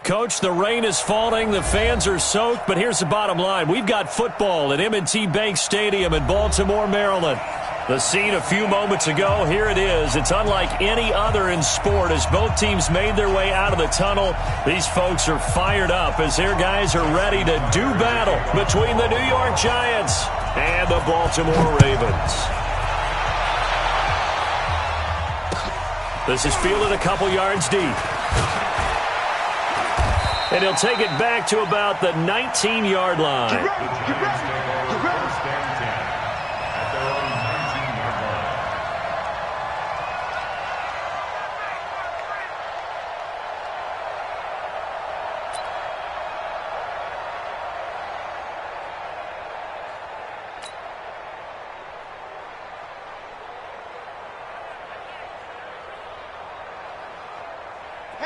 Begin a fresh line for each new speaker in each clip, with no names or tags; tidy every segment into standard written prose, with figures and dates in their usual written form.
Coach, the rain is falling, the fans are soaked, but here's the bottom line. We've got football at M&T Bank Stadium in Baltimore, Maryland. The scene a few moments ago, here it is. It's unlike any other in sport as both teams made their way out of the tunnel. These folks are fired up as their guys are ready to do battle between the New York Giants and the Baltimore Ravens. This is fielded a couple yards deep. And he'll take it back to about the 19-yard line.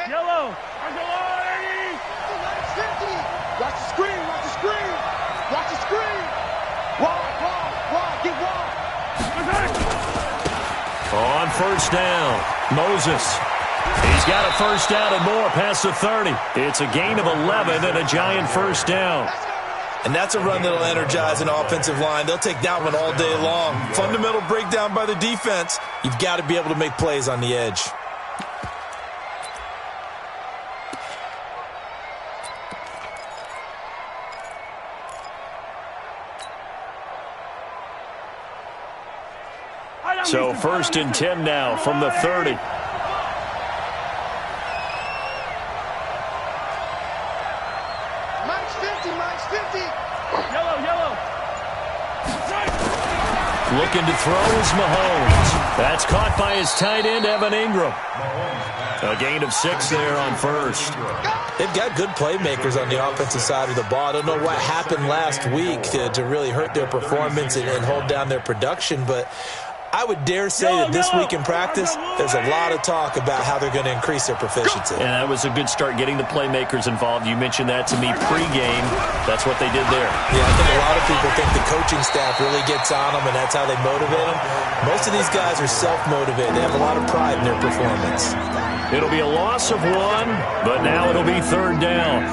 Yellow. Watch the screen, watch the screen. Watch the screen. Wide, get wide.
On first down, Moses. He's got a first down and more past the 30. It's a gain of 11 and a Giant first down.
And that's a run that'll energize an offensive line. They'll take that one all day long. Fundamental breakdown by the defense. You've got to be able to make plays on the edge.
So first and 10 now from the 30.
Mike's 50. Yellow.
Looking to throw is Mahomes. That's caught by his tight end, Evan Ingram. A gain of 6 there on first.
They've got good playmakers on the offensive side of the ball. I don't know what happened last week to really hurt their performance and hold down their production, but I would dare say that this week in practice, there's a lot of talk about how they're going to increase their proficiency.
And that was a good start, getting the playmakers involved. You mentioned that to me pregame. That's what they did there.
Yeah, I think a lot of people think the coaching staff really gets on them, and that's how they motivate them. Most of these guys are self-motivated. They have a lot of pride in their performance.
It'll be a loss of 1, but now it'll be third down.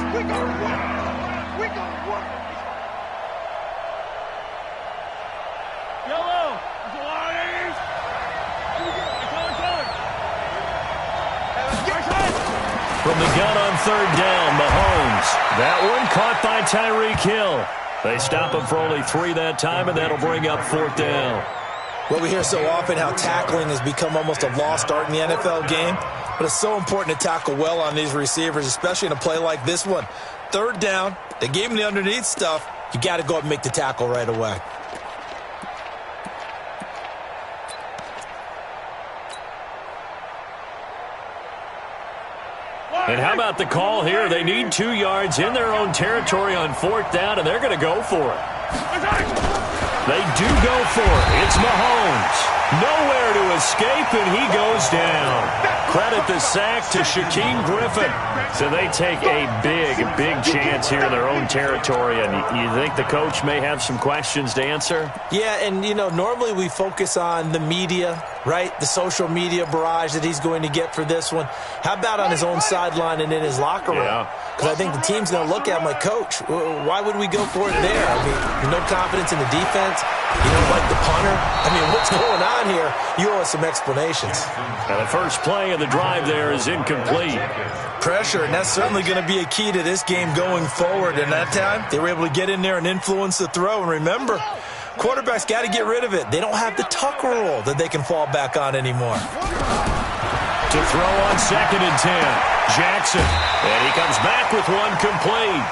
From the gun on third down, Mahomes. That one caught by Tyreek Hill. They stop him for only 3 that time, and that'll bring up fourth down.
Well, we hear so often how tackling has become almost a lost art in the NFL game, but it's so important to tackle well on these receivers, especially in a play like this one. Third down, they gave him the underneath stuff. You got to go up and make the tackle right away.
And how about the call here? They need 2 yards in their own territory on fourth down, and they're going to go for it. They do go for it. It's Mahomes. Nowhere to escape, and he goes down. Credit the sack to Shaquem Griffin. So they take a big chance here in their own territory, and you think the coach may have some questions to answer?
Yeah, and, you know, normally we focus on the media, right? The social media barrage that he's going to get for this one. How about on his own sideline and in his locker room? Because I think the team's going to look at him like, Coach, why would we go for it there? I mean, no confidence in the defense. You don't like the punter. I mean, what's going on here? You owe us some explanations.
Now the first play of the drive there is incomplete.
Pressure, and that's certainly going to be a key to this game going forward. And that time, they were able to get in there and influence the throw. And remember, quarterbacks got to get rid of it. They don't have the tuck rule that they can fall back on anymore.
To throw on second and 10, Jackson. And he comes back with one complete.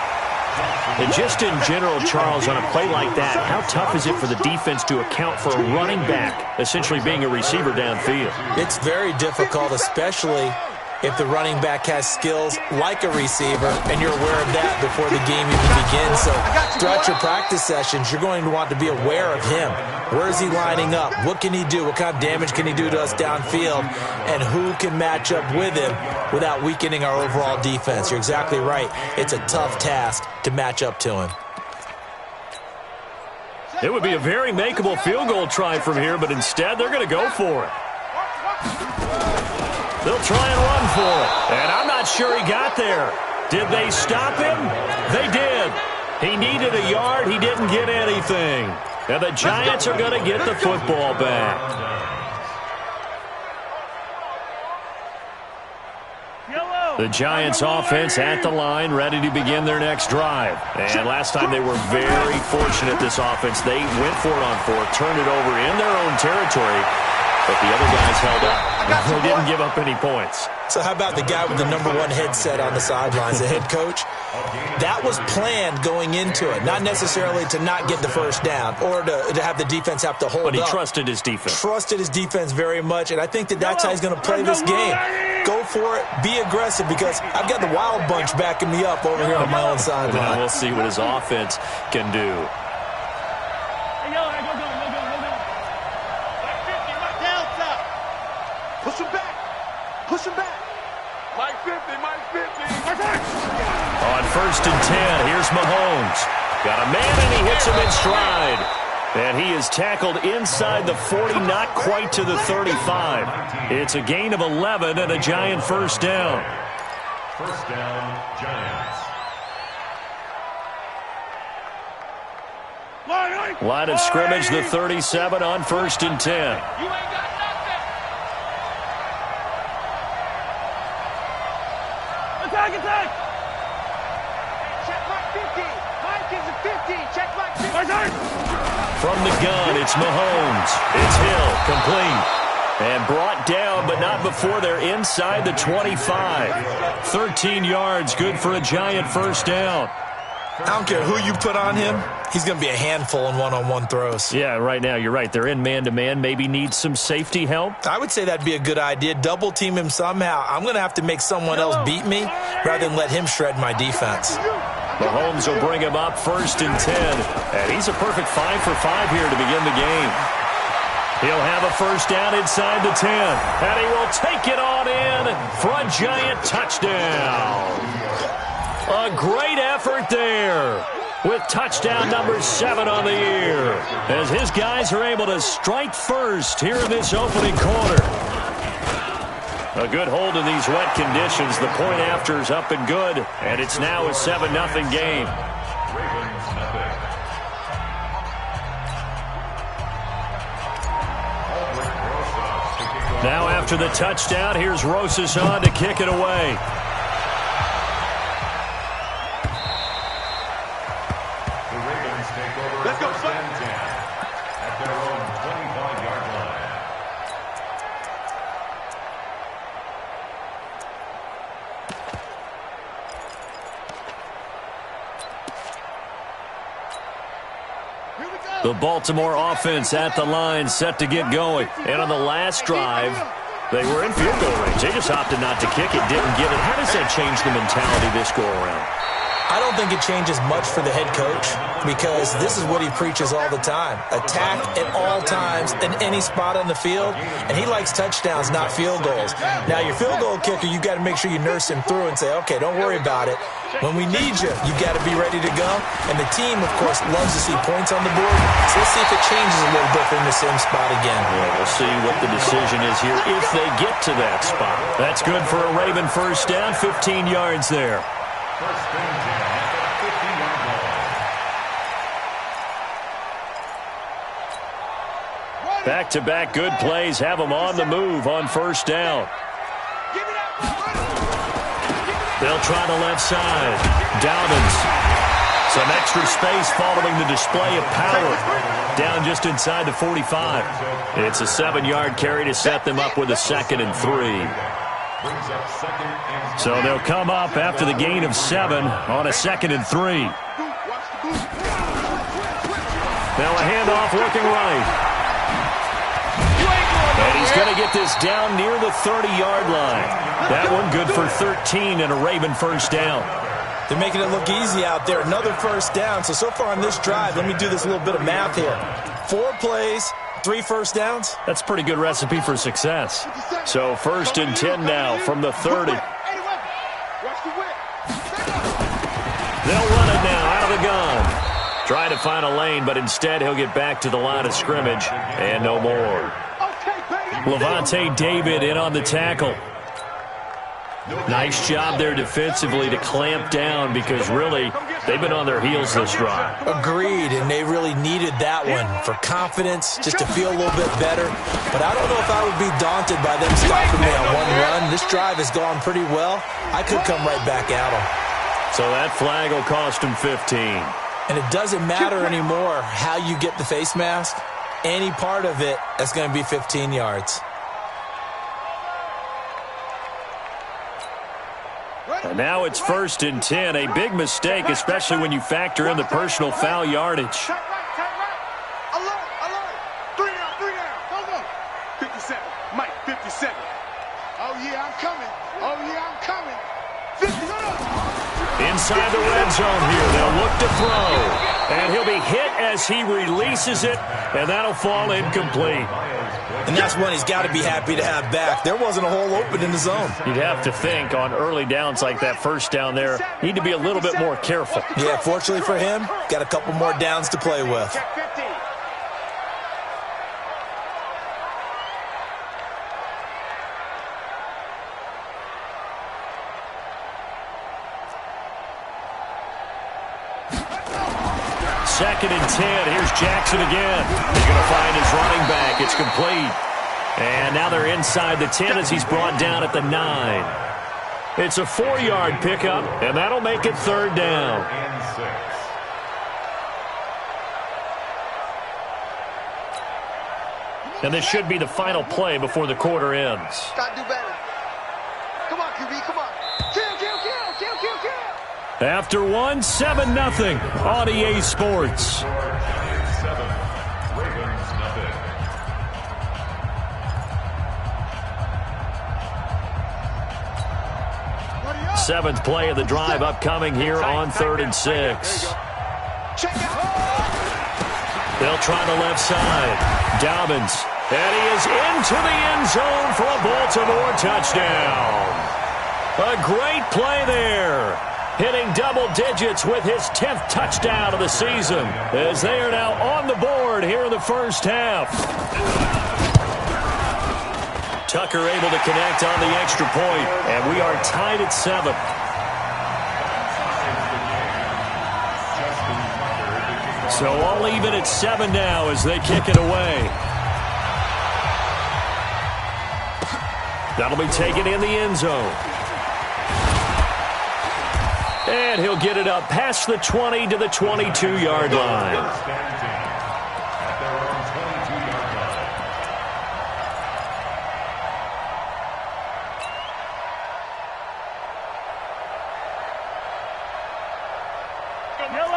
And just in general, Charles, on a play like that, how tough is it for the defense to account for a running back essentially being a receiver downfield?
It's very difficult, especially if the running back has skills like a receiver, and you're aware of that before the game even begins. So throughout your practice sessions, you're going to want to be aware of him. Where is he lining up? What can he do? What kind of damage can he do to us downfield? And who can match up with him without weakening our overall defense? You're exactly right. It's a tough task to match up to him.
It would be a very makeable field goal try from here, but instead they're going to go for it. They'll try and run for it. And I'm not sure he got there. Did they stop him? They did. He needed a yard. He didn't get anything. And the Giants are going to get the football back. The Giants offense at the line, ready to begin their next drive. And last time they were very fortunate, this offense. They went for it on fourth, turned it over in their own territory, but the other guys held up. They didn't give up any points.
So how about the guy with the #1 headset on the sidelines, the head coach? That was planned going into it, not necessarily to not get the first down or to have the defense have to hold up.
But he trusted his defense.
Trusted his defense very much, and I think that's how he's going to play this game. Go for it. Be aggressive, because I've got the Wild Bunch backing me up over here on my own sideline.
Well, we'll see what his offense can do.
Push him back. Push him back. Mike 50, Mike 50.
On 1st and 10, here's Mahomes. Got a man, and he hits him in stride. And he is tackled inside the 40, not quite to the 35. It's a gain of 11 and a Giant first down.
First down, Giants.
Line of scrimmage, the 37 on 1st and 10.
You ain't got nothing. Attack, attack. Check Mike 50. Mike is a 50. Check Mike 50.
From the gun, it's Mahomes. It's Hill, complete. And brought down, but not before they're inside the 25. 13 yards, good for a Giant first down.
I don't care who you put on him. He's going to be a handful in one-on-one throws.
Yeah, right now, you're right. They're in man-to-man. Maybe need some safety help.
I would say that'd be a good idea. Double team him somehow. I'm going to have to make someone else beat me rather than let him shred my defense.
Mahomes will bring him up 1st and 10. And he's a perfect 5 for 5 here to begin the game. He'll have a first down inside the 10. And he will take it on in for a Giant touchdown. A great effort there with touchdown number 7 on the year, as his guys are able to strike first here in this opening quarter. A good hold in these wet conditions. The point after is up and good, and it's now a 7-0 game. Now after the touchdown, here's Rosas on to kick it away.
Let's go, son.
At their own 25-yard line.
Here we go.
The Baltimore offense at the line, set to get going. And on the last drive, they were in field goal range. They just opted not to kick it, didn't get it. How does that change the mentality this go-around?
I don't think it changes much for the head coach, because this is what he preaches all the time. Attack at all times in any spot on the field, and he likes touchdowns, not field goals. Now, your field goal kicker, you got to make sure you nurse him through and say, okay, don't worry about it. When we need you, you got to be ready to go. And the team, of course, loves to see points on the board. So let's see if it changes a little bit from the same spot again.
Well, we'll see what the decision is here if they get to that spot. That's good for a Raven first down, 15 yards there.
First and 10 at the 50-yard line.
Back-to-back good plays have them on the move on first down. They'll try the left side. Dowdens. Some extra space following the display of power. Down just inside the 45. It's a 7-yard carry to set them up with a 2nd and 3. So they'll come up after the gain of 7 on a 2nd and 3. Now a handoff looking right. And he's going to get this down near the 30-yard line. That one good for 13 and a Raven first down.
They're making it look easy out there. Another first down. So far on this drive, let me do this little bit of math here. 4 plays, 3 first downs.
That's a pretty good recipe for success. So 1st and 10 now from the 30. They'll run it now out of the gun. Trying to find a lane, but instead he'll get back to the line of scrimmage and no more. Levante David in on the tackle. Nice job there defensively to clamp down because really they've been on their heels this drive.
Agreed, and they really needed that one for confidence, just to feel a little bit better. But I don't know if I would be daunted by them stopping me on one run. This drive has gone pretty well. I could come right back at them.
So that flag will cost them 15.
And it doesn't matter anymore how you get the face mask. Any part of it, that's going to be 15 yards.
And now it's 1st and 10. A big mistake, especially when you factor in the personal foul yardage.
Check right. Alert. 3 down. Go. 57. Mike, 57. Oh, yeah, I'm coming. 50.
Inside the red zone here, they'll look to throw. And he'll be hit as he releases it, and that'll fall incomplete.
And that's one he's got to be happy to have back. There wasn't a hole open in the zone.
You'd have to think on early downs like that first down there, need to be a little bit more careful.
Yeah, fortunately for him, got a couple more downs to play with.
Check 50.
Second and 10. Here's Jackson again. He's going to find his running back. It's complete. And now they're inside the 10 as he's brought down at the 9. It's a 4-yard pickup, and that'll make it 3rd down. And this should be the final play before the quarter ends.
Got to do better. Come on, QB, come on. Kill.
After one, 7-0 on EA Sports. Seventh play of the drive upcoming here on 3rd and 6. They'll try the left side. Dobbins. And he is into the end zone for a Baltimore touchdown. A great play there. Hitting double digits with his 10th touchdown of the season as they are now on the board here in the first half. Tucker able to connect on the extra point, and we are tied at 7. So all even at 7 now as they kick it away. That'll be taken in the end zone. And he'll get it up past the 20 to the 22-yard line.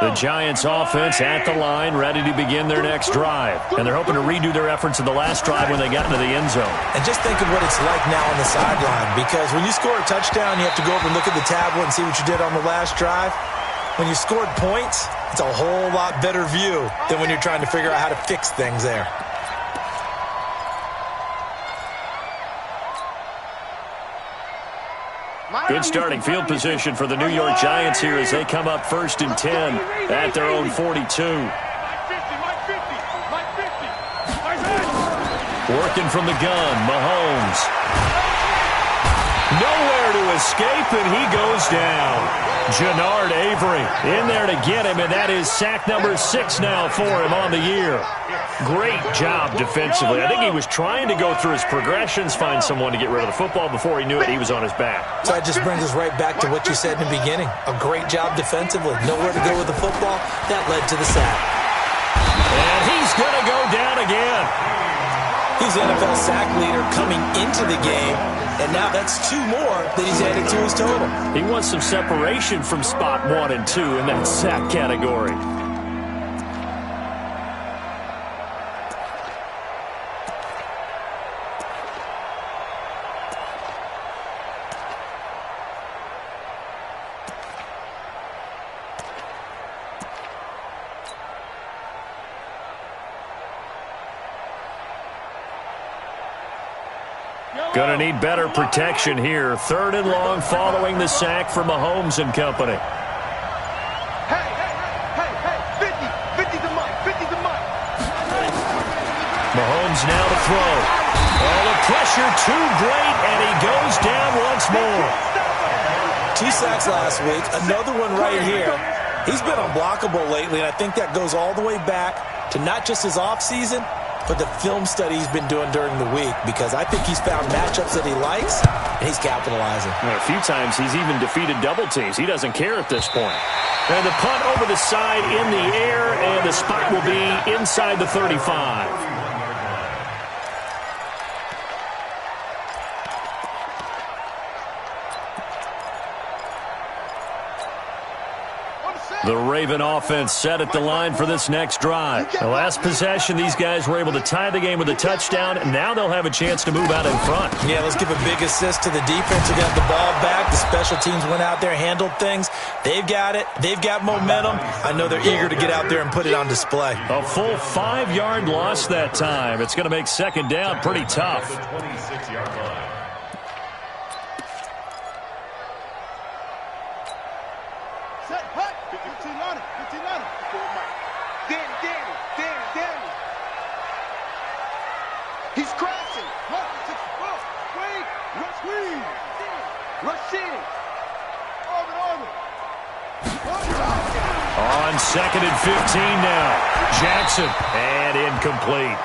The Giants offense at the line, ready to begin their next drive. And they're hoping to redo their efforts in the last drive when they got into the end zone.
And just think of what it's like now on the sideline, because when you score a touchdown, you have to go over and look at the tablet and see what you did on the last drive. When you scored points, it's a whole lot better view than when you're trying to figure out how to fix things there.
Good starting field position for the New York Giants here as they come up 1st and 10 at their own 42. Working from the gun, Mahomes. Nowhere to escape, and he goes down. Jannard Avery in there to get him, and that is sack number 6 now for him on the year. Great job defensively. I think he was trying to go through his progressions, find someone to get rid of the football. Before he knew it, he was on his back.
So that just brings us right back to what you said in the beginning. A great job defensively. Nowhere to go with the football. That led to the sack.
And he's going to go down again.
He's the NFL sack leader coming into the game, and now that's 2 more that he's added to his total.
He wants some separation from spot 1 and 2 in that sack category. Going to need better protection here. 3rd and long following the sack from Mahomes and company.
Hey, 50 to Mike.
Mahomes now to throw. Oh, the pressure too great, and he goes down once more.
2 sacks last week, another one right here. He's been unblockable lately, and I think that goes all the way back to not just his offseason, but the film study he's been doing during the week, because I think he's found matchups that he likes, and he's capitalizing.
A few times he's even defeated double teams. He doesn't care at this point. And the punt over the side in the air, and the spot will be inside the 35. The Raven offense set at the line for this next drive. The last possession, these guys were able to tie the game with a touchdown, and now they'll have a chance to move out in front.
Yeah, let's give a big assist to the defense who got the ball back. The special teams went out there, handled things. They've got it. They've got momentum. I know they're eager to get out there and put it on display.
A full 5-yard loss that time. It's going to make second down pretty tough.
26-yard line.
He's crashing. Rush in.
On 2nd and 15 now. Jackson, and incomplete.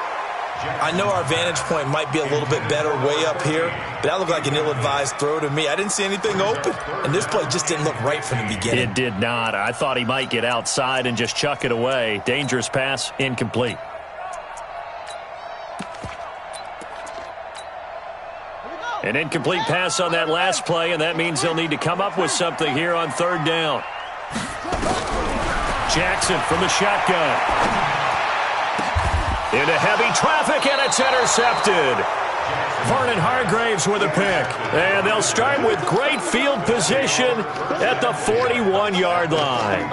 I know our vantage point might be a little bit better way up here, but that looked like an ill-advised throw to me. I didn't see anything open, and this play just didn't look right from the beginning.
It did not. I thought he might get outside and just chuck it away. Dangerous pass, incomplete. An incomplete pass on that last play, and that means they'll need to come up with something here on 3rd down. Jackson from the shotgun. Into heavy traffic, and it's intercepted. Vernon Hargraves with a pick. And they'll start with great field position at the 41-yard line.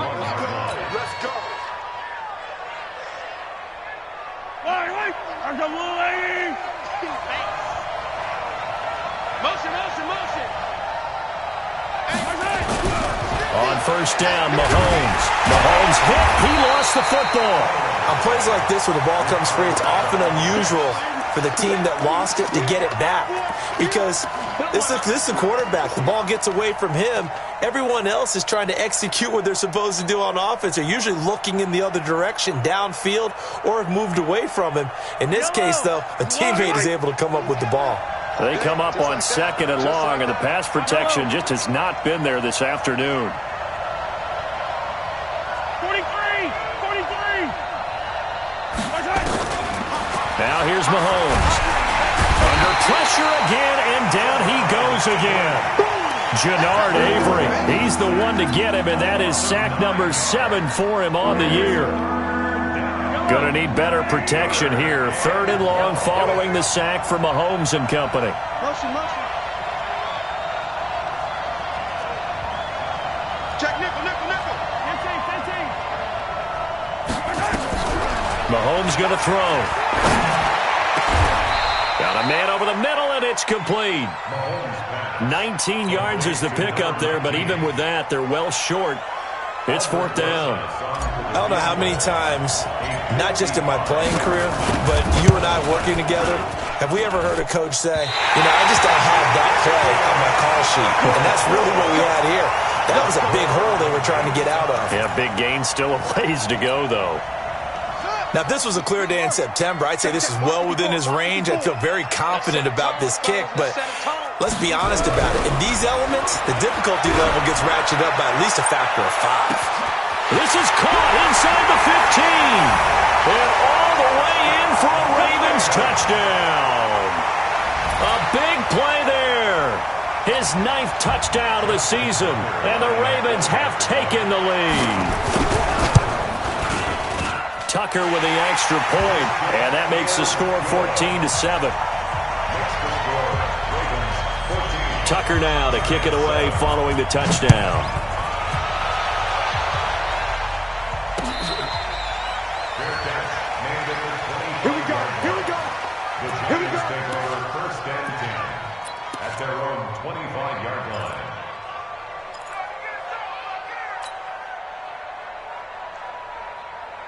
On 1st down, Mahomes. Mahomes hit. He lost the football.
On plays like this where the ball comes free, it's often unusual for the team that lost it to get it back, because this is the quarterback. The ball gets away from him. Everyone else is trying to execute what they're supposed to do on offense. They're usually looking in the other direction, downfield, or have moved away from him. In this case, though, a teammate is able to come up with the ball.
They come up on 2nd and long, and the pass protection just has not been there this afternoon.
43.
Now here's Mahomes. Under pressure again, and down he goes again. Jannard Avery, he's the one to get him, and that is sack number 7 for him on the year. Going to need better protection here. 3rd and long following the sack from Mahomes and company.
Motion. Check nickel. 15.
Mahomes going to throw. Got a man over the middle, and it's complete. 19 yards is the pickup there, but even with that, they're well short. It's 4th down.
I don't know how many times, not just in my playing career, but you and I working together, have we ever heard a coach say, I just don't have that play on my call sheet. And that's really what we had here. That was a big hole they were trying to get out of.
Yeah, big gain, still a ways to go, though.
Now, if this was a clear day in September, I'd say this is well within his range. I'd feel very confident about this kick, but let's be honest about it. In these elements, the difficulty level gets ratcheted up by at least a factor of 5.
This is caught inside the 15. And all the way in for a Ravens touchdown. A big play there. His 9th touchdown of the season. And the Ravens have taken the lead. Tucker with the extra point, and that makes the score 14-7. Tucker now to kick it away following the touchdown.
Here we go.
1st and 10 at their own 25-yard line.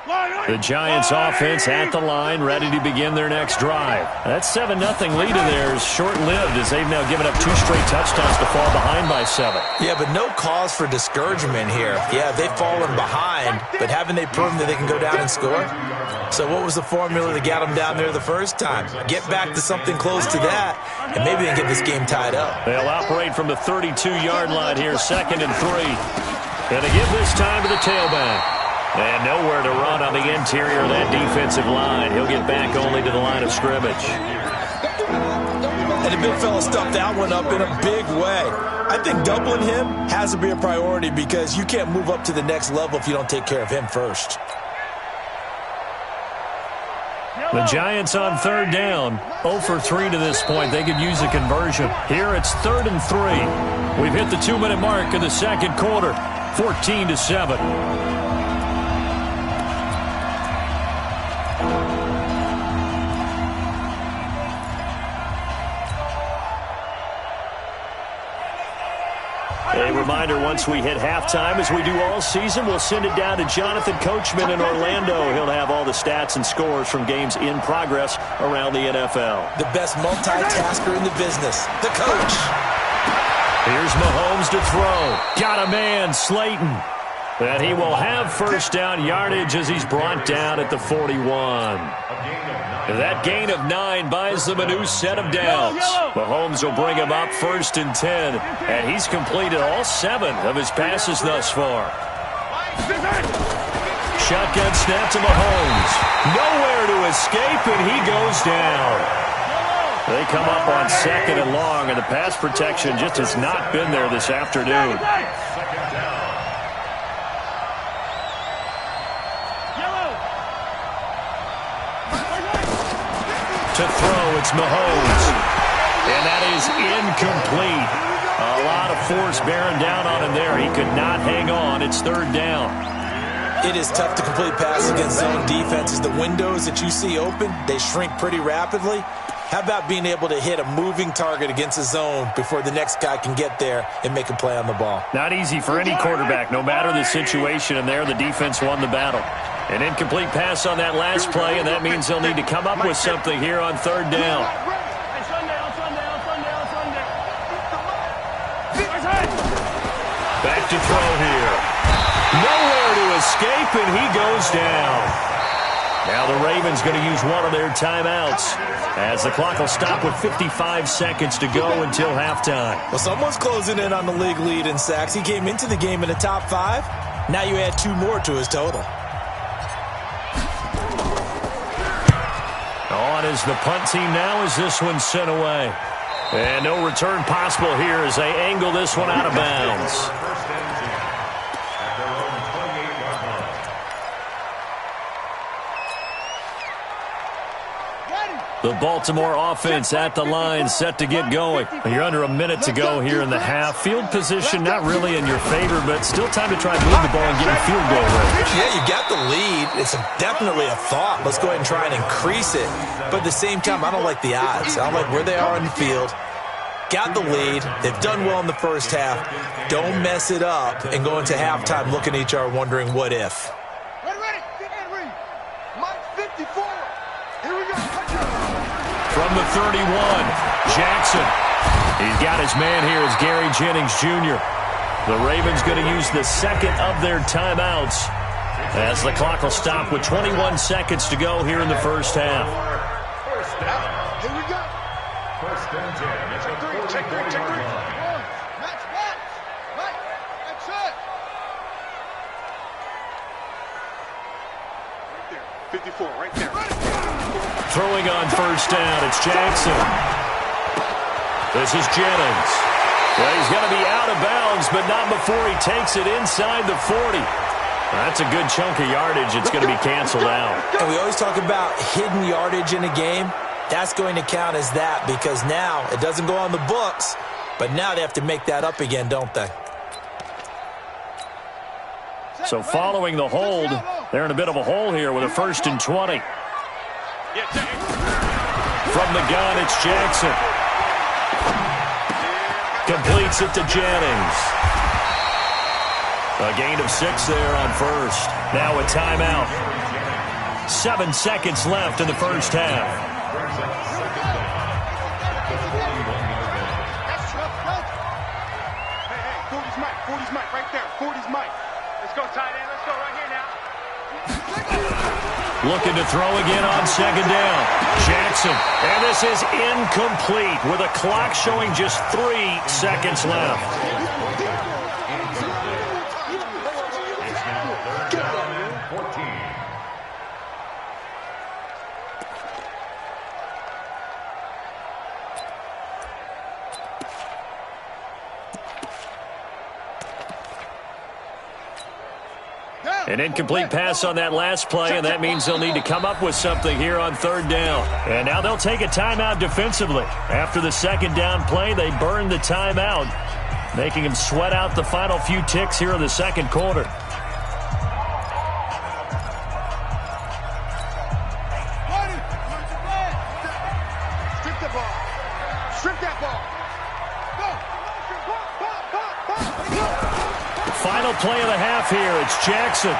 Line.
The Giants offense at the line, ready to begin their next drive. That 7-0 lead of theirs short-lived as they've now given up 2 straight touchdowns to fall behind by 7.
Yeah, but no cause for discouragement here. Yeah, they've fallen behind, but haven't they proven that they can go down and score? So what was the formula that got them down there the first time? Get back to something close to that, and maybe they can get this game tied up.
They'll operate from the 32-yard line here, 2nd and 3. Going to give this time to the tailback. And nowhere to run on the interior of that defensive line. He'll get back only to the line of scrimmage.
And the big fella stuffed that one up in a big way. I think doubling him has to be a priority because you can't move up to the next level if you don't take care of him first.
The Giants on 3rd down. 0 for 3 to this point. They could use a conversion. Here it's 3rd and 3. We've hit the 2-minute mark in the second quarter. 14-7. A reminder, once we hit halftime, as we do all season, we'll send it down to Jonathan Coachman in Orlando. He'll have all the stats and scores from games in progress around the NFL.
The best multitasker in the business, the coach.
Here's Mahomes to throw. Got a man, Slayton. And he will have first down yardage as he's brought down at the 41. That gain of 9 buys them a new set of downs. Mahomes will bring him up 1st and 10, and he's completed all 7 of his passes thus far. Shotgun snap to Mahomes. Nowhere to escape, and he goes down. They come up on 2nd and long, and the pass protection just has not been there this afternoon. To throw, it's Mahomes. And that is incomplete. A lot of force bearing down on him there. He could not hang on. It's 3rd down.
It is tough to complete passes against zone defenses. The windows that you see open, they shrink pretty rapidly. How about being able to hit a moving target against a zone before the next guy can get there and make a play on the ball?
Not easy for any quarterback, no matter the situation. And there, the defense won the battle. An incomplete pass on that last play, and that means they'll need to come up with something here on 3rd down. Back to throw here. Nowhere to escape, and he goes down. Now the Ravens going to use one of their timeouts as the clock will stop with 55 seconds to go until halftime.
Well, someone's closing in on the league lead in sacks. He came into the game in the top 5. Now you add 2 more to his total.
On is the punt team now as this one's sent away. And no return possible here as they angle this one out of bounds. The Baltimore offense at the line set to get going. You're under a minute to go here in the half. Field position not really in your favor, but still time to try and move the ball and get a field goal range.
Yeah, you got the lead. It's definitely a thought. Let's go ahead and try and increase it. But at the same time, I don't like the odds. I don't like where they are on the field. Got the lead. They've done well in the first half. Don't mess it up and go into halftime looking at each other wondering what if.
Ready. Mike 54. Here we go.
From the 31, Jackson. He's got his man here as Gary Jennings Jr. The Ravens going to use the 2nd of their timeouts as the clock will stop with 21 seconds to go here in the first half.
Here we go.
1st and 10.
Check 3. Match. Mike, that's it. Right there. 54, right there.
Throwing on 1st down, it's Jackson. This is Jennings. Well, he's going to be out of bounds, but not before he takes it inside the 40. That's a good chunk of yardage. It's going to be canceled out.
And we always talk about hidden yardage in a game. That's going to count as that because now it doesn't go on the books, but now they have to make that up again, don't they?
So following the hold, they're in a bit of a hole here with a 1st and 20. From the gun, it's Jackson. Completes it to Jennings. A gain of 6 there on 1st. Now a timeout. 7 seconds left in the first half.
Brings up second down. The 41-yard line.
Hey, 40's Mike. 40's Mike right there. 40's Mike. Let's go, tight end. Let's go right here now.
Looking to throw again on second down. Jackson. And this is incomplete with a clock showing just 3 seconds left.
It's now third down and 14.
An incomplete pass on that last play, and that means they'll need to come up with something here on third down. And now they'll take a timeout defensively. After the second down play, they burned the timeout, making them sweat out the final few ticks here in the second quarter.
Strip the ball. Strip that ball.
Final play of the half here. It's Jackson.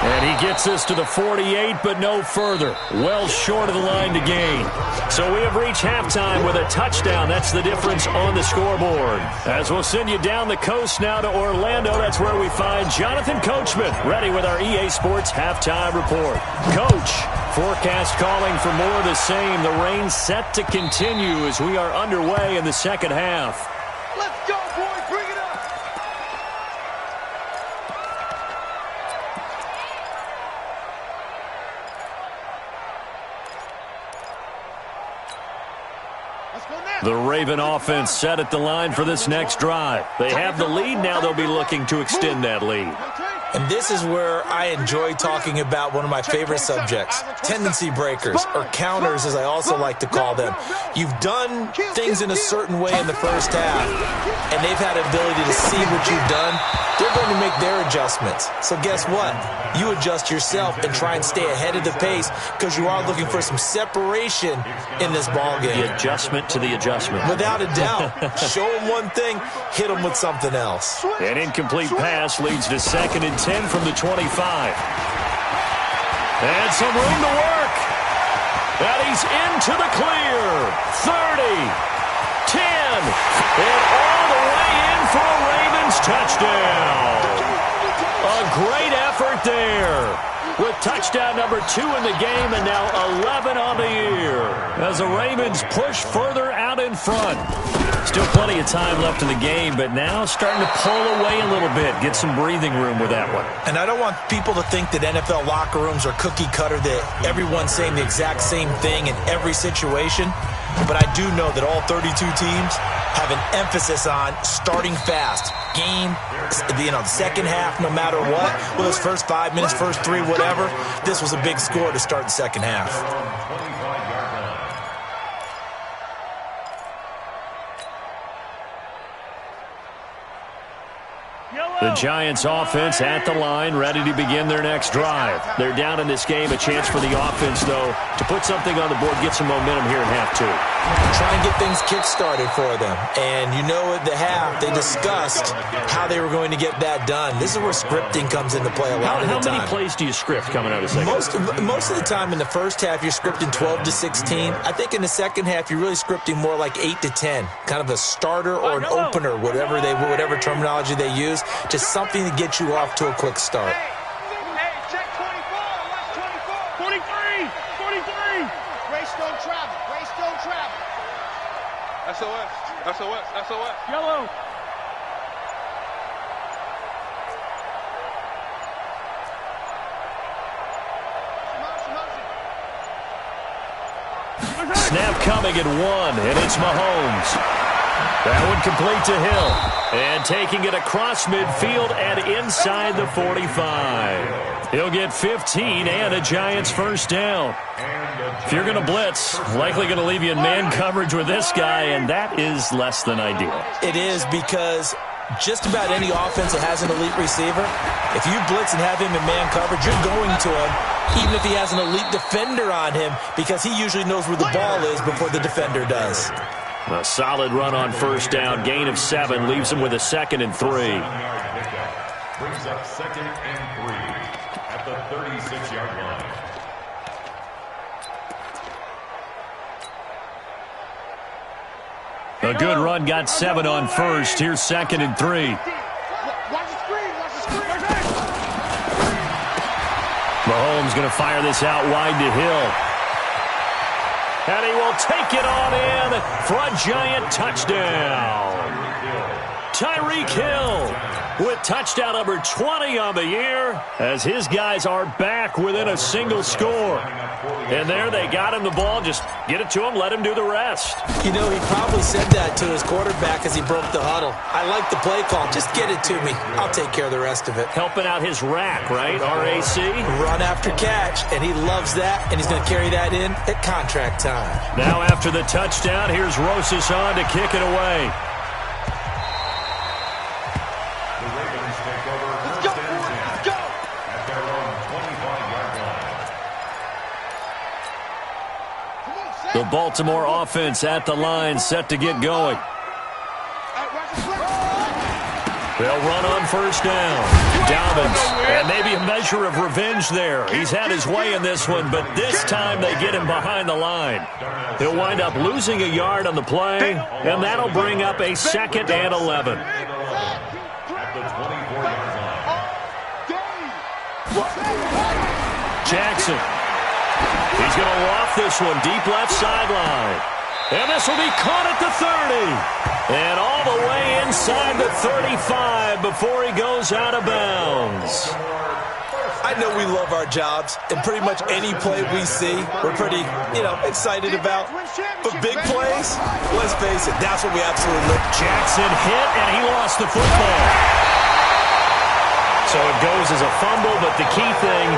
And he gets this to the 48, but no further. Well short of the line to gain. So we have reached halftime with a touchdown. That's the difference on the scoreboard. As we'll send you down the coast now to Orlando, that's where we find Jonathan Coachman, ready with our EA Sports halftime report. Coach, forecast calling for more of the same. The rain set to continue as we are underway in the second half.
Let's go, boys. Bring it up. Let's go now.
The Raven offense set at the line for this next drive. They have the lead. Now they'll be looking to extend that lead.
And this is where I enjoy talking about one of my favorite subjects, tendency breakers, or counters as I also like to call them. You've done things in a certain way in the first half, and they've had an ability to see what you've done. They're going to make their adjustments. So guess what? You adjust yourself and try and stay ahead of the pace because you are looking for some separation in this ballgame.
The adjustment to the adjustment.
Without a doubt. Show them one thing, hit them with something else.
An incomplete pass leads to 2nd and 10 from the 25. And some room to work. And he's into the clear. 30, 10, and all the way in for a Ravens touchdown. A great effort there. With touchdown number 2 in the game and now 11 on the year. As the Ravens push further out in front. Still plenty of time left in the game, but now starting to pull away a little bit. Get some breathing room with that one.
And I don't want people to think that NFL locker rooms are cookie cutter, that everyone's saying the exact same thing in every situation. But I do know that all 32 teams have an emphasis on starting fast. Game, the second half, no matter what. Well, those first 5 minutes, first 3, whatever. This was a big score to start the second half.
The Giants offense at the line, ready to begin their next drive. They're down in this game. A chance for the offense, though, to put something on the board, get some momentum here in half 2.
Try and get things kick-started for them. And you know at the half, they discussed how they were going to get that done. This is where scripting comes into play a lot of the time.
How many plays do you script coming out of the second half?
Most of the time in the first half, you're scripting 12 to 16. I think in the second half, you're really scripting more like 8 to 10. Kind of a starter or an opener, whatever terminology they use. Just something to get you off to a quick start.
Hey, check 24. Watch 24. 43. 43. Race don't travel. Race don't travel. SOS. SOS. SOS. Yellow.
Snap coming at 1, and it's Mahomes. That one complete to Hill. And taking it across midfield and inside the 45. He'll get 15 and a Giants first down. If you're going to blitz, likely going to leave you in man coverage with this guy, and that is less than ideal.
It is, because just about any offense that has an elite receiver, if you blitz and have him in man coverage, you're going to him, even if he has an elite defender on him, because he usually knows where the ball is before the defender does.
A solid run on first down. Gain of 7 leaves him with a 2nd and 3.
Brings up 2nd and 3 at at the 36-yard line.
A good run got 7 on first. Here's 2nd and 3.
Watch the screen. Watch the screen.
Mahomes going to fire this out wide to Hill. And he will take it on in for a giant touchdown. Tyreek Hill with touchdown number 20 on the year as his guys are back within a single score. And there they got him the ball. Just get it to him, let him do the rest.
You know, he probably said that to his quarterback as he broke the huddle. I like the play call. Just get it to me. I'll take care of the rest of it.
Helping out his rack, right? RAC.
Run after catch, and he loves that, and he's going to carry that in at contract time.
Now after the touchdown, here's Rosas on to kick it away.
The Ravens take over first and 10 at their own 25-yard line.
The Baltimore offense at the line, set to get going. They'll run on first down. Dobbins, and maybe a measure of revenge there. He's had his way in this one, but this time they get him behind the line. He'll wind up losing a yard on the play, and that'll bring up a 2nd and 11.
At the 24-yard line.
Jackson. He's going to loft this one deep left sideline. And this will be caught at the 30. And all the way inside the 35 before he goes out of bounds.
I know we love our jobs, and pretty much any play we see, we're pretty, excited about. But big plays, let's face it, that's what we absolutely love.
Jackson hit, and he lost the football. So it goes as a fumble, but the key thing,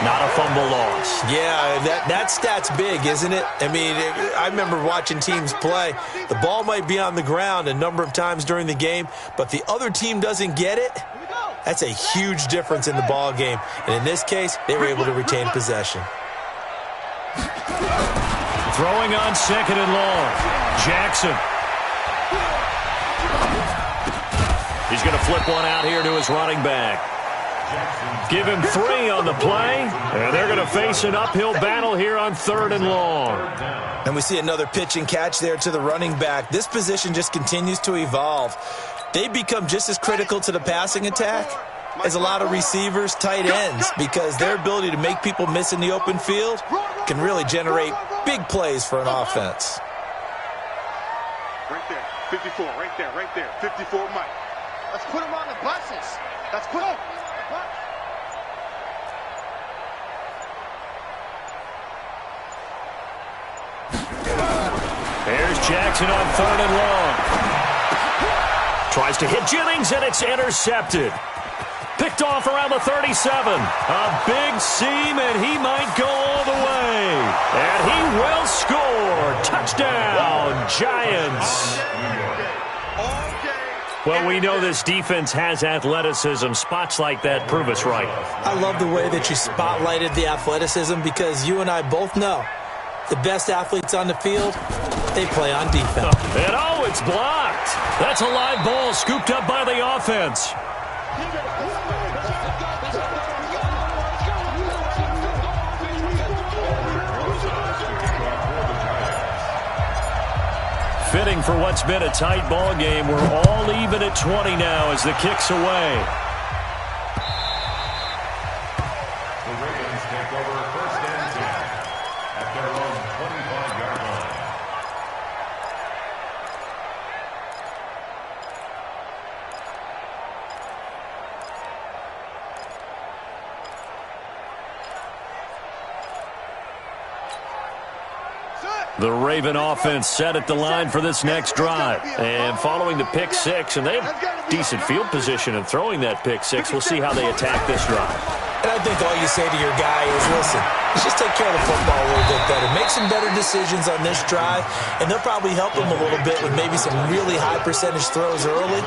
not a fumble loss.
Yeah, that stat's big, isn't it? I mean, I remember watching teams play. The ball might be on the ground a number of times during the game, but the other team doesn't get it. That's a huge difference in the ball game. And in this case, they were able to retain possession.
Throwing on 2nd and long. Jackson. He's going to flip one out here to his running back. Give him 3 on the play, and they're going to face an uphill battle here on 3rd and long.
And we see another pitch and catch there to the running back. This position just continues to evolve. They become just as critical to the passing attack as a lot of receivers, tight ends, because their ability to make people miss in the open field can really generate big plays for an offense.
Right there, 54, right there, 54 Mike. Let's put him on the buses. Let's put him.
There's Jackson on 3rd and long. Tries to hit Jennings, and it's intercepted. Picked off around the 37. A big seam, and he might go all the way. And he will score. Touchdown, Giants. Well, we know this defense has athleticism. Spots like that prove us right.
I love the way that you spotlighted the athleticism because you and I both know the best athletes on the field, they play on defense.
And oh, it's blocked. That's a live ball scooped up by the offense. Fitting for what's been a tight ball game. We're all even at 20 now as the kick's away.
The Ravens take over first and 10 at their own 25-yard line.
The Raven offense set at the line for this next drive. And following the pick 6, and they have decent field position in throwing that pick 6. We'll see how they attack this drive.
And I think all you say to your guy is, listen, let's just take care of the football a little bit better. Make some better decisions on this drive, and they'll probably help him a little bit with maybe some really high percentage throws early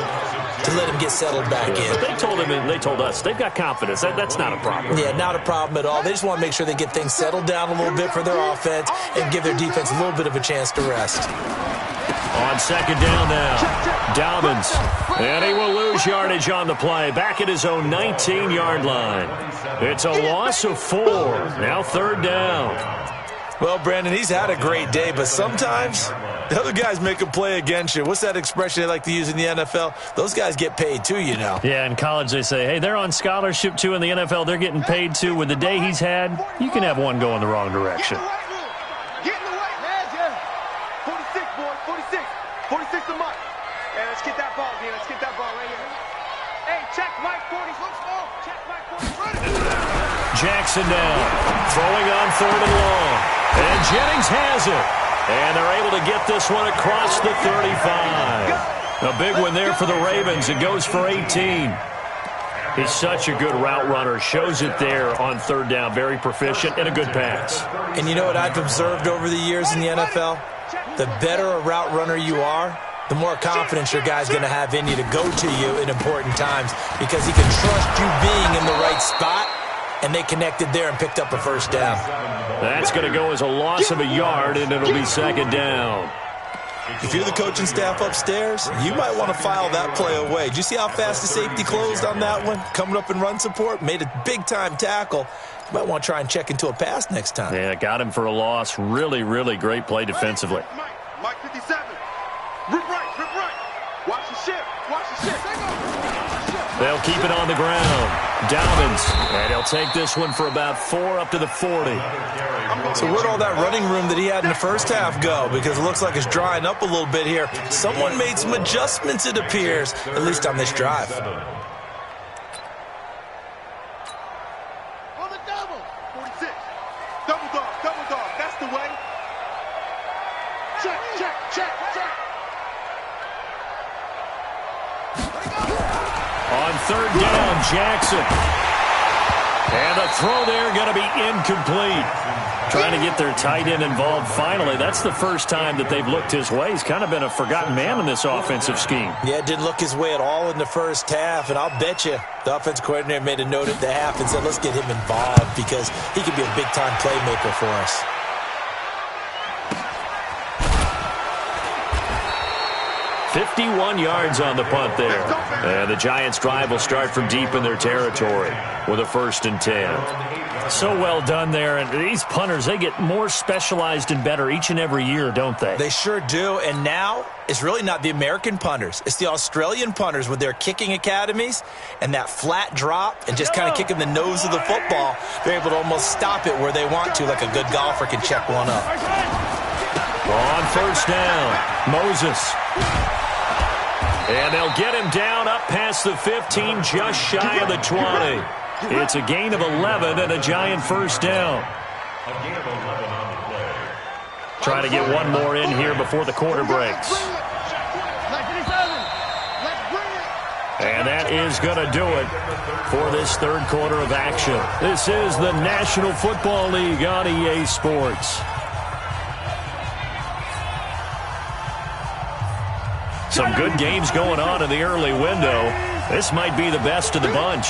to let him get settled back in.
But they told him, and they told us, they've got confidence. That's not a problem.
Yeah, not a problem at all. They just want to make sure they get things settled down a little bit for their offense and give their defense a little bit of a chance to rest.
On second down now, Dobbins. And he will lose yardage on the play. Back at his own 19-yard line. It's a loss of 4. Now third down.
Well, Brandon, he's had a great day, but sometimes the other guys make a play against you. What's that expression they like to use in the NFL? Those guys get paid too, you know.
Yeah, in college they say, hey, they're on scholarship too. In the NFL, they're getting paid too. With the day he's had, you can have one go in the wrong direction.
Get in the way. 46, boys. 46. 46 to Mike. Hey, let's get that ball, D. Let's get that ball right here. Hey, check Mike 40. Check Mike 40.
Jackson now, throwing on third and long. And Jennings has it. And they're able to get this one across the 35. A big one there for the Ravens. It goes for 18. He's such a good route runner. Shows it there on third down. Very proficient and a good pass.
And you know what I've observed over the years in the NFL? The better a route runner you are, the more confidence your guy's going to have in you to go to you in important times because he can trust you being in the right spot, and they connected there and picked up a first down.
That's going to go as a loss of a yard, and it'll be second down.
If you're the coaching staff upstairs, you might want to file that play away. Did you see how fast the safety closed on that one? Coming up in run support, made a big-time tackle. You might want to try and check into a pass next time.
Yeah, got him for a loss. Really, really great play defensively.
Mike 57. Rip right. Watch the shift.
They'll keep it on the ground. Dobbins, and he'll take this one for about 4 up to the 40.
So where'd all that running room that he had in the first half go? Because it looks like it's drying up a little bit here. Someone made some adjustments, it appears, at least on this drive.
On the double. 46. Double dog. That's the way. Check.
On third down, Jackson. And the throw there going to be incomplete. Trying to get their tight end involved finally. That's the first time that they've looked his way. He's kind of been a forgotten man in this offensive scheme.
Yeah, didn't look his way at all in the first half, and I'll bet you the offensive coordinator made a note at the half and said, let's get him involved because he could be a big-time playmaker for us.
51 yards on the punt there. And the Giants' drive will start from deep in their territory with a 1st and 10. So well done there. And these punters, they get more specialized and better each and every year, don't they?
They sure do. And now it's really not the American punters. It's the Australian punters with their kicking academies and that flat drop and just kind of kicking the nose of the football. They're able to almost stop it where they want to, like a good golfer can check one up.
On first down, Moses. And they'll get him down up past the 15, just shy of the 20. It's a gain of 11 and a Giant first down. Trying to get one more in here before the quarter breaks. And that is going to do it for this third quarter of action. This is the National Football League on EA Sports. Some good games going on in the early window. This might be the best of the bunch.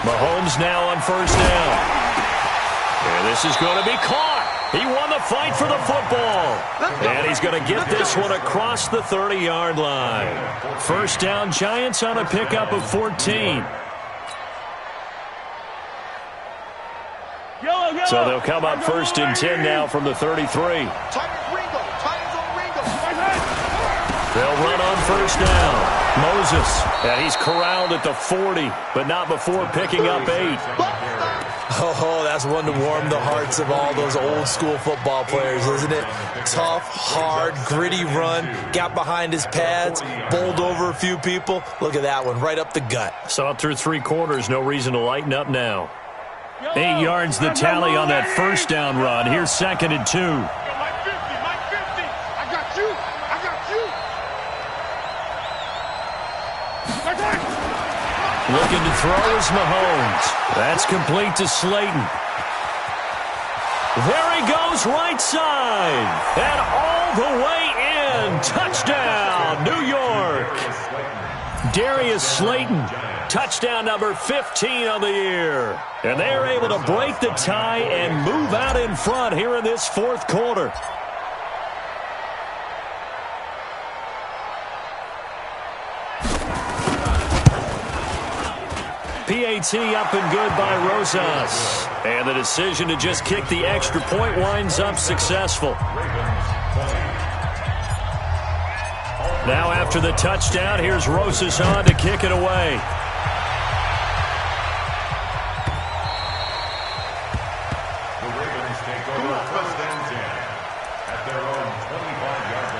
Mahomes now on first down. And this is going to be caught. He won the fight for the football. And he's going to get this one across the 30-yard line. First down, Giants on a pickup of 14. So they'll come up 1st and 10 now from the 33. They'll run on first down. Moses, and he's corralled at the 40, but not before picking up 8.
Oh, that's one to warm the hearts of all those old school football players, isn't it? Tough, hard, gritty run, got behind his pads, bowled over a few people. Look at that one, right up the gut.
So up through 3 quarters, no reason to lighten up now. 8 yards the tally on that first down run. Here's 2nd and 2.
Mike 50. I got you.
Looking to throw is Mahomes. That's complete to Slayton. There he goes, right side. And all the way in. Touchdown, New York. Darius Slayton touchdown number 15 on the year. And they're able to break the tie and move out in front here in this fourth quarter. PAT up and good by Rosas. And the decision to just kick the extra point winds up successful. Now after the touchdown, here's Rosas on to kick it away.
The Ravens take over first and 10 at their own 25-yard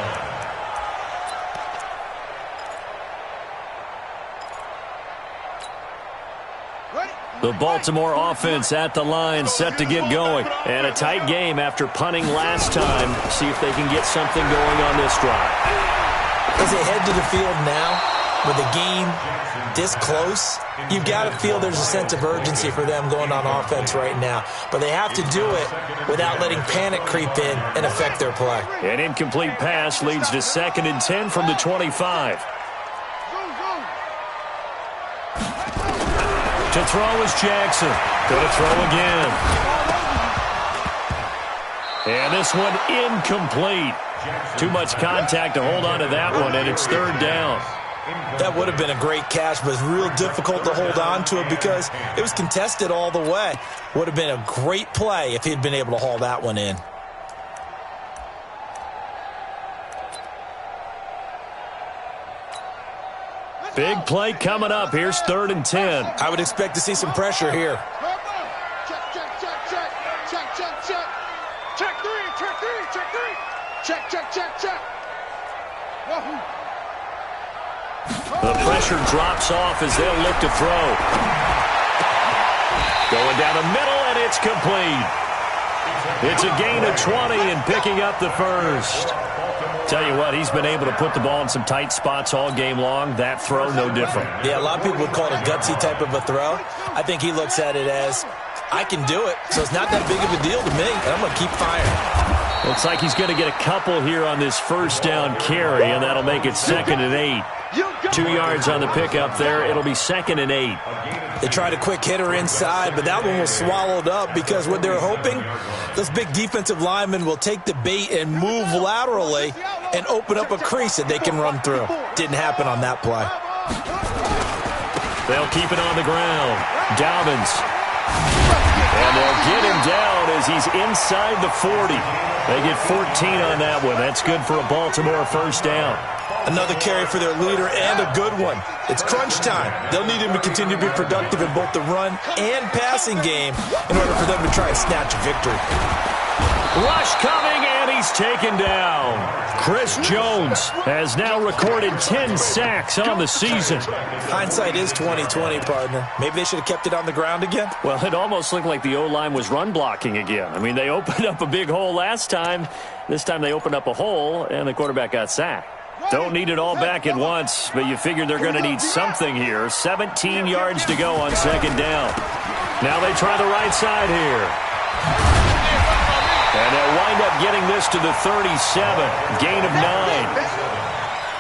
line.
The Baltimore offense at the line, set to get going. And a tight game after punting last time. See if they can get something going on this drive.
As they head to the field now, with the game this close, you've got to feel there's a sense of urgency for them going on offense right now. But they have to do it without letting panic creep in and affect their play.
An incomplete pass leads to 2nd and 10 from the 25. To throw is Jackson. Going to throw again. And this one incomplete. Too much contact to hold on to that one, and it's 3rd down.
That would have been a great catch, but it's real difficult to hold on to it because it was contested all the way. Would have been a great play if he'd been able to haul that one in.
Big play coming up. Here's 3rd and 10.
I would expect to see some pressure here.
The pressure drops off as they'll look to throw. Going down the middle, and it's complete. It's a gain of 20 and picking up the first. Tell you what, he's been able to put the ball in some tight spots all game long. That throw, no different.
Yeah, a lot of people would call it a gutsy type of a throw. I think he looks at it as, I can do it, so it's not that big of a deal to me, and I'm going to keep firing.
Looks like he's going to get a couple here on this first down carry, and that'll make it 2nd and 8. 2 yards on the pickup there. It'll be 2nd and 8.
They tried a quick hitter inside, but that one was swallowed up because what they're hoping, those big defensive linemen will take the bait and move laterally and open up a crease that they can run through. Didn't happen on that play.
They'll keep it on the ground. Dobbins. And they'll get him down as he's inside the 40. They get 14 on that one. That's good for a Baltimore first down.
Another carry for their leader and a good one. It's crunch time. They'll need him to continue to be productive in both the run and passing game in order for them to try and snatch a victory.
Rush coming, and he's taken down. Chris Jones has now recorded 10 sacks on the season.
Hindsight is 20/20, partner. Maybe they should have kept it on the ground again.
Well, it almost looked like the O-line was run blocking again. I mean, they opened up a big hole last time. This time they opened up a hole, and the quarterback got sacked. Don't need it all back at once, but you figure they're going to need something here. 17 yards to go on 2nd down. Now they try the right side here. And they'll wind up getting this to the 37. Gain of 9.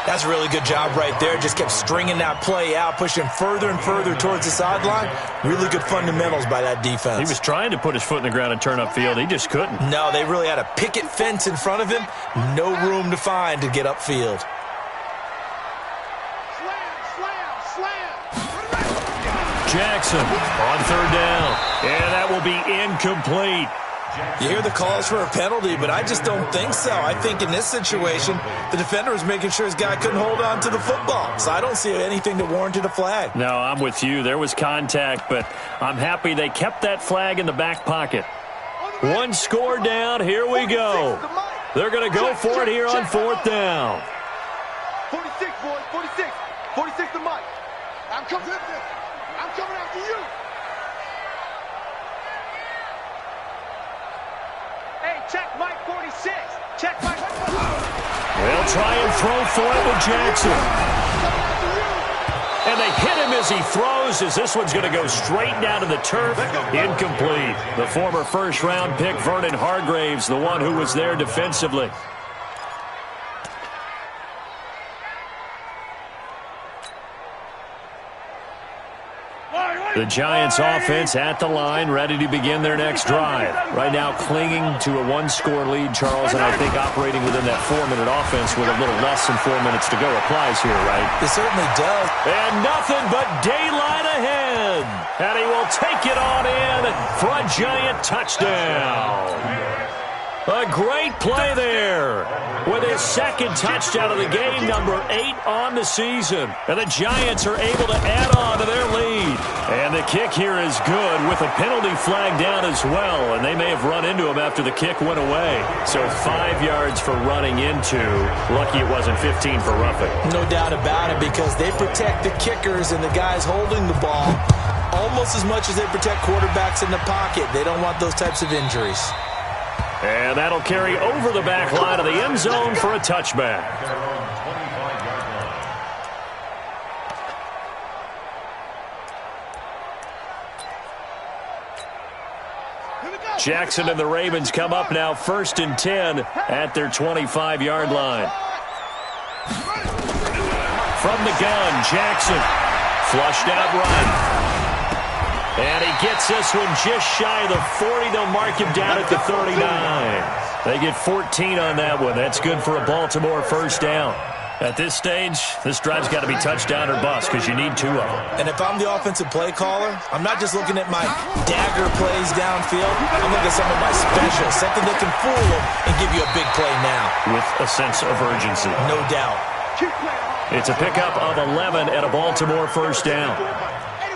That's a really good job right there. Just kept stringing that play out, pushing further and further towards the sideline. Really good fundamentals by that defense.
He was trying to put his foot in the ground and turn upfield. He just couldn't.
No, they really had a picket fence in front of him. No room to find to get upfield.
Jackson on 3rd down. And that will be incomplete.
You hear the calls for a penalty, but I just don't think so. I think in this situation, the defender was making sure his guy couldn't hold on to the football. So I don't see anything that warranted a flag.
No, I'm with you. There was contact, but I'm happy they kept that flag in the back pocket. 1 score down. Here we go. They're going to go for it here on 4th down.
46, boys. 46. 46 to Mike. I'm coming after you. Hey, check Mike 46. Check Mike 46.
They'll try and throw for it with Jackson. And they hit him as he throws, as this one's going to go straight down to the turf. Incomplete. The former first-round pick, Vernon Hargraves, the one who was there defensively. The Giants offense at the line, ready to begin their next drive. Right now clinging to a one-score lead, Charles, and I think operating within that 4-minute offense with a little less than 4 minutes to go applies here, right?
It certainly does.
And nothing but daylight ahead. And he will take it on in for a Giant touchdown. A great play there with his second touchdown of the game, number 8 on the season. And the Giants are able to add on to their lead. And the kick here is good with a penalty flag down as well. And they may have run into him after the kick went away. So 5 yards for running into. Lucky it wasn't 15 for roughing.
No doubt about it, because they protect the kickers and the guys holding the ball almost as much as they protect quarterbacks in the pocket. They don't want those types of injuries.
And that'll carry over the back line of the end zone for a touchback. Jackson and the Ravens come up now 1st and 10 at their 25-yard line. From the gun, Jackson flushed out right. And he gets this one just shy of the 40. They'll mark him down at the 39. They get 14 on that one. That's good for a Baltimore first down. At this stage, this drive's got to be touchdown or bust because you need 2 of them.
And if I'm the offensive play caller, I'm not just looking at my dagger plays downfield. I'm looking at some of my specials, something that can fool them and give you a big play now.
With a sense of urgency.
No doubt.
It's a pickup of 11 at a Baltimore first down.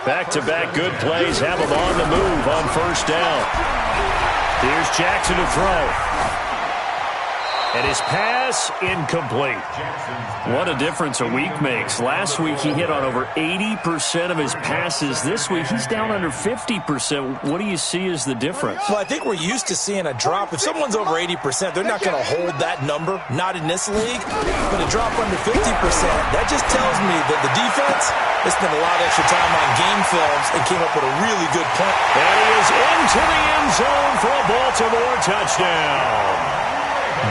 Back-to-back good plays have him on the move on first down. Here's Jackson to throw. And his pass incomplete. What a difference a week makes. Last week he hit on over 80% of his passes. This week he's down under 50%. What do you see as the difference?
Well, I think we're used to seeing a drop. If someone's over 80%, they're not going to hold that number. Not in this league. But a drop under 50%, that just tells me that the defense has spent a lot of extra time on game films and came up with a really good plan.
And he is into the end zone for a Baltimore touchdown.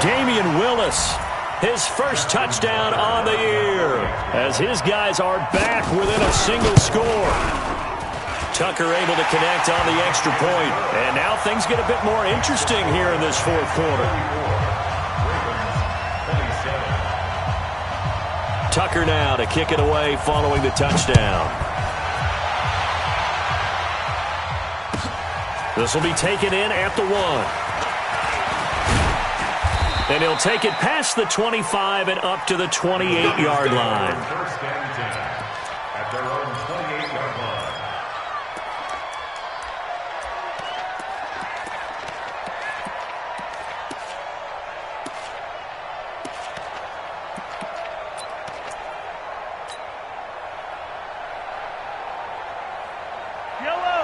Damian Willis, his first touchdown on the year, as his guys are back within a single score. Tucker able to connect on the extra point, and now things get a bit more interesting here in this 4th quarter. Tucker now to kick it away following the touchdown. This will be taken in at the 1. And he'll take it past the 25 and up to the 28-yard line.
First and 10 at their own 28-yard line.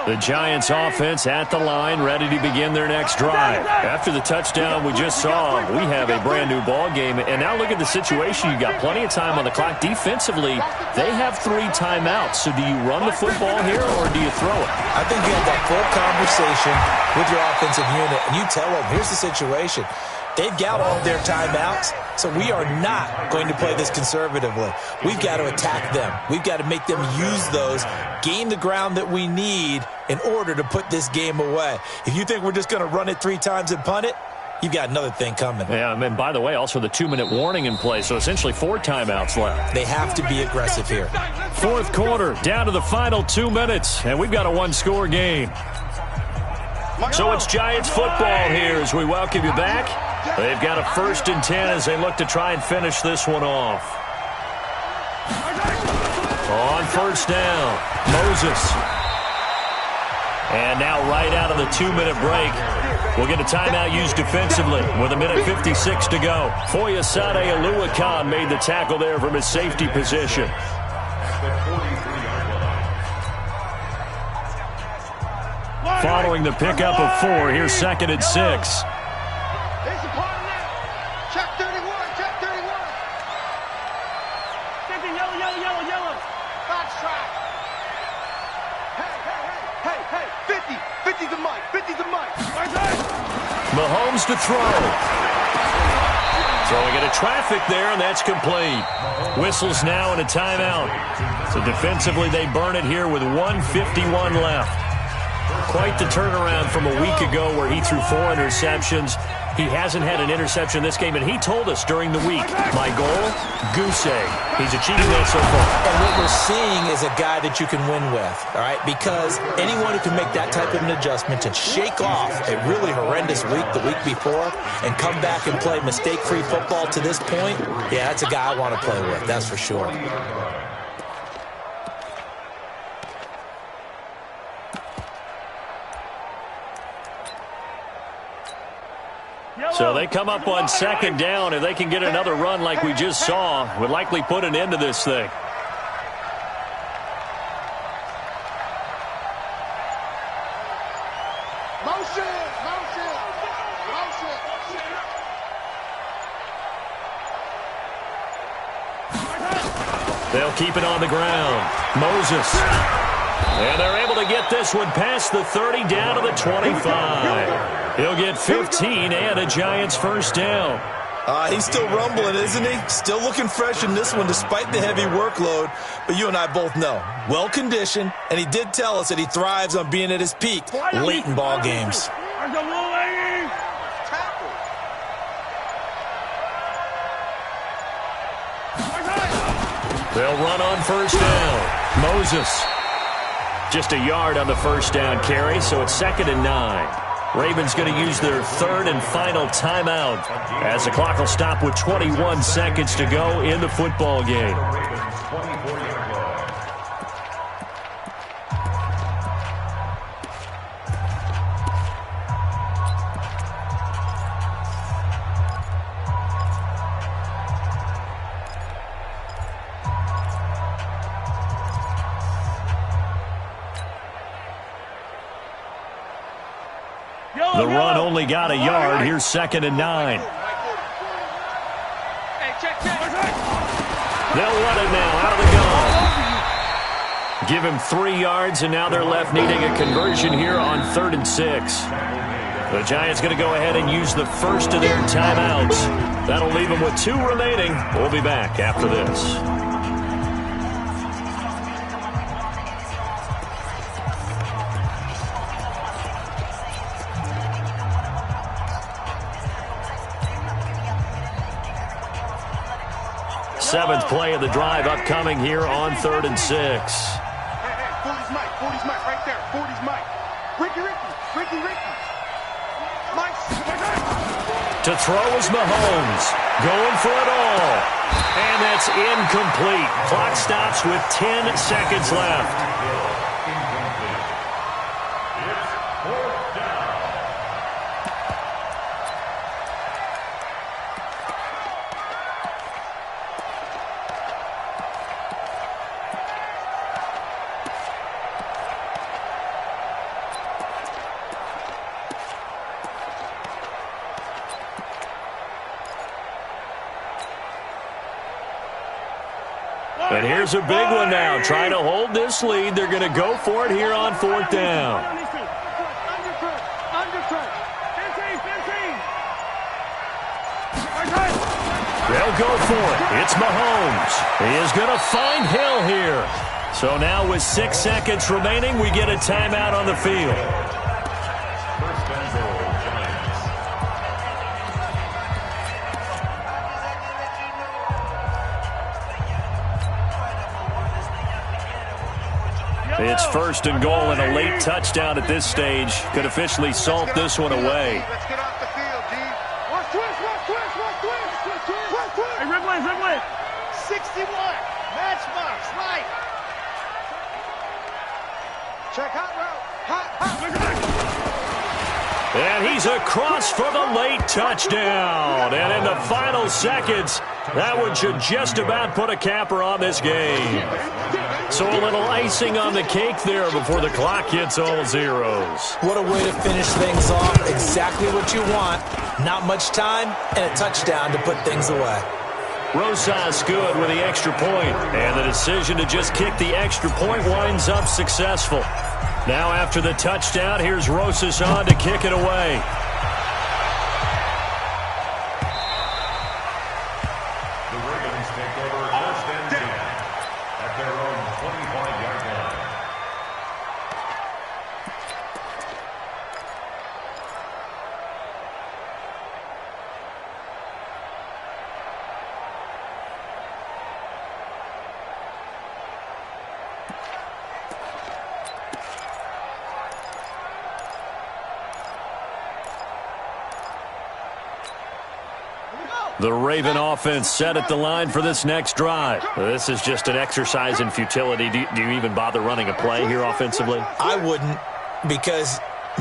The Giants offense at the line, ready to begin their next drive. After the touchdown we just saw, we have a brand new ball game. And now look at the situation. You've got plenty of time on the clock. Defensively, they have 3 timeouts. So do you run the football here or do you throw it?
I think you have that full conversation with your offensive unit, and you tell them, here's the situation. They've got all their timeouts, so we are not going to play this conservatively. We've got to attack them. We've got to make them use those, gain the ground that we need in order to put this game away. If you think we're just going to run it 3 times and punt it, you've got another thing coming.
Yeah, and by the way, also the 2-minute warning in play, so essentially 4 timeouts left.
They have to be aggressive here.
4th quarter, down to the final 2 minutes, and we've got a 1-score game. So it's Giants football here as we welcome you back. They've got a 1st and 10 as they look to try and finish this one off. On first down, Moses. And now right out of the 2-minute break, we'll get a timeout used defensively with 1:56 to go. Foyesade Oluwakan made the tackle there from his safety position. Following the pickup of 4, here's 2nd and 6.
Check 31, check 31. Yellow. Box track. Hey, 50. 50's the mic, 50's the mic.
Mahomes to throw. Throwing into traffic there, and that's complete. Whistles now and a timeout. So defensively, they burn it here with 1:51 left. Quite the turnaround from a week ago where he threw 4 interceptions. He hasn't had an interception this game, and he told us during the week, my goal, goose egg. He's achieving that so far.
And what we're seeing is a guy that you can win with, all right? Because anyone who can make that type of an adjustment and shake off a really horrendous week the week before and come back and play mistake-free football to this point, yeah, that's a guy I want to play with, that's for sure.
So they come up on second down. If they can get another run like we just saw, would likely put an end to this thing. They'll keep it on the ground. Moses. And they're able to get this one past the 30 down to the 25. He'll get 15 and a Giants first down.
He's still rumbling, isn't he? Still looking fresh in this one despite the heavy workload. But you and I both know, well-conditioned, and he did tell us that he thrives on being at his peak late in ball games.
They'll run on first down. Moses. Just a yard on the first down carry, so it's 2nd and 9. Ravens going to use their 3rd and final timeout as the clock will stop with 21 seconds to go in the football game. The run only got a yard. Here's 2nd and 9. They'll run it now out of the gun. Give him 3 yards, and now they're left needing a conversion here on 3rd and 6. The Giants going to go ahead and use the first of their timeouts. That'll leave them with 2 remaining. We'll be back after this. Seventh play of the drive upcoming here on 3rd and 6.
Hey, 40's Mike, right there. 40's Mike. Ricky. Mike.
To throw is Mahomes. Going for it all. And that's incomplete. Clock stops with 10 seconds left. And here's a big one now. Trying to hold this lead. They're going to go for it here on 4th down. They'll go for it. It's Mahomes. He is going to find Hill here. So now with 6 seconds remaining, we get a timeout on the field. It's 1st and goal, and a late touchdown at this stage could officially salt this one away.
Let's get off the field, D. Watch twist.
Hey, Ridley.
61. Matchbox, right. Check hot route.
And he's across for the late touchdown. And in the final seconds, that one should just about put a capper on this game. So a little icing on the cake there before the clock hits all zeros.
What a way to finish things off. Exactly what you want. Not much time and a touchdown to put things away.
Rosas good with the extra point, and the decision to just kick the extra point winds up successful. Now after the touchdown, here's Rosas on to kick it away. The Raven offense set at the line for this next drive. This is just an exercise in futility. Do you even bother running a play here offensively?
I wouldn't, because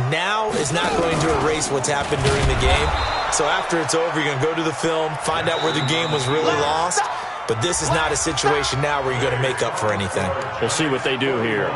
now is not going to erase what's happened during the game. So after it's over, you're going to go to the film, find out where the game was really lost. But this is not a situation now where you're going to make up for anything.
We'll see what they do here.